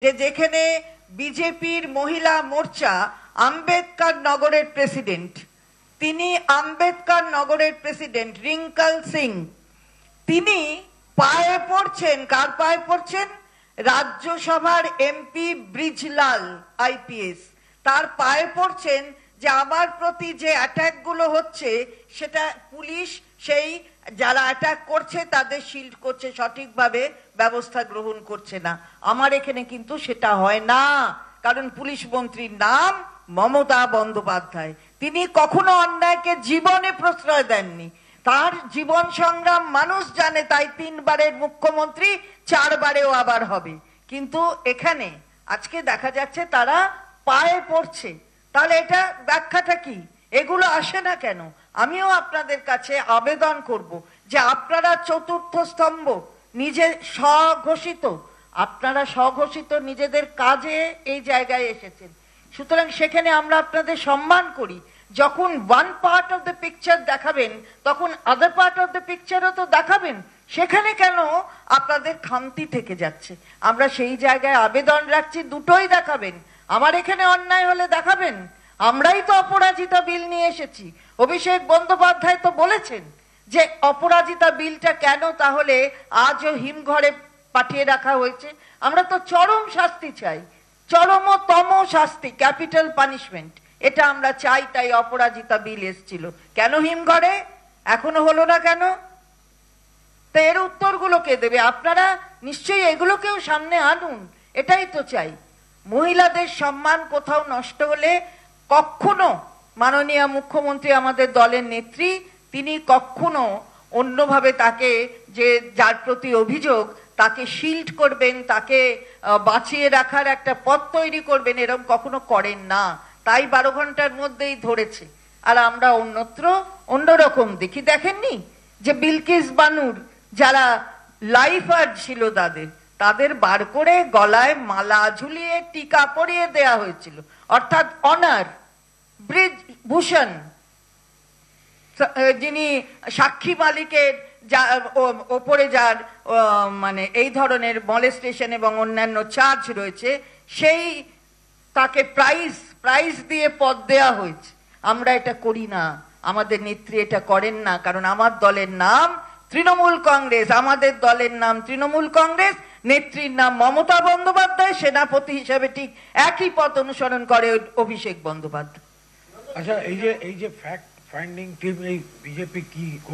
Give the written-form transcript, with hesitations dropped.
যেখানে বিজেপির মহিলা মোর্চা আম্বেদকর নগরের প্রেসিডেন্ট, তিনি আম্বেদকর নগরের প্রেসিডেন্ট রিঙ্কল সিং, তিনি পায়ে পড়ছেন, কার পায়ে পড়ছেন? রাজ্যসভার এমপি ব্রিজলাল আইপিএস, তার পায়ে পড়ছেন যে আমার প্রতি যে অ্যাটাক গুলো হচ্ছে সেটা পুলিশ সেই যারা অ্যাটাক করছে তাদের শিল্ড করছে, সঠিকভাবে ব্যবস্থা গ্রহণ করছে না। আমার এখানে কিন্তু সেটা হয় না, কারণ পুলিশ মন্ত্রীর নাম মমতা বন্দ্যোপাধ্যায়। তিনি কখনো অন্যায়কে জীবনে প্রশ্রয় দেননি, তার জীবন সংগ্রাম মানুষ জানে, তাই 3 বারের মুখ্যমন্ত্রী, 4 বারেও আবার হবে। কিন্তু এখানে আজকে দেখা যাচ্ছে তারা পায়ে পড়ছে, তাহলে এটা ব্যাখ্যাটা কি? এগুলো আসে না কেন? আমিও আপনাদের কাছে আবেদন করব যে আপনারা চতুর্থ স্তম্ভ, নিজে স্বঘোষিত, আপনারা স্বঘোষিত নিজেদের কাজে এই জায়গায় এসেছেন, সুতরাং সেখানে আমরা আপনাদের সম্মান করি। যখন one part of the picture দেখাবেন তখন আদার পার্ট অফ দ্য পিকচারও তো দেখাবেন। সেখানে কেন আপনাদের খামতি থেকে যাচ্ছে? আমরা সেই জায়গায় আবেদন রাখছি, দুটোই দেখাবেন। আমার এখানে অন্যায় হলে দেখাবেন, আমরাই তো অপরাজিতা বিল নিয়ে এসেছি। অভিষেক বন্দ্যোপাধ্যায় তো বলেছেন যে অপরাজিতা বিলটা কেন তাহলে আজও হিমঘরে পাঠিয়ে রাখা হয়েছে। আমরা তো চরম শাস্তি চাই, চরমতম শাস্তি, ক্যাপিটাল পানিশমেন্ট, এটা আমরা চাই, তাই অপরাজিতা বিল এসেছিল। কেন হিমঘরে এখনো হলো না কেন? তো এর উত্তরগুলো কে দেবে? আপনারা নিশ্চয়ই এগুলোকেও সামনে আনুন, এটাই তো চাই। মহিলাদের সম্মান কোথাও নষ্ট হলে কখনো মাননীয় মুখ্যমন্ত্রী, আমাদের দলের নেত্রী, তিনি কখনো অন্যভাবে তাকে, যে যার প্রতি অভিযোগ, তাকে শিল্ড করবেন, তাকে বাঁচিয়ে রাখার একটা পথ তৈরি করবেন, এরকম কখনো করেন না। তাই 12 ঘন্টার মধ্যেই ধরেছে। আর আমরা অন্যত্র অন্যরকম দেখি। দেখেননি যে বিলকিস বানুর যারা লাইফার ছিল তাদের বার করে গলায় মালা ঝুলিয়ে টিকা পরিয়ে দেয়া হয়েছিল, অর্থাৎ অনার ব্রিজভূষণ, যিনি সাক্ষী মালিকের ওপরে যার মানে এই ধরনের মলেস্টেশন এবং অন্যান্য চার্জ রয়েছে, সেই তাকে প্রাইজ দিয়ে পদ দেয়া হয়েছে। আমরা এটা করি না, আমাদের নেত্রী এটা করেন না, কারণ আমার দলের নাম তৃণমূল কংগ্রেস, আমাদের দলের নাম তৃণমূল কংগ্রেস, নেত্রীর নাম মমতা বন্দ্যোপাধ্যায়, সেনাপতি হিসেবে ঠিক একই পথ অনুসরণ করে অভিষেক বন্দ্যোপাধ্যায়। আচ্ছা, এই যে ফ্যাক্ট ফাইন্ডিং টিম, এই বিজেপি কি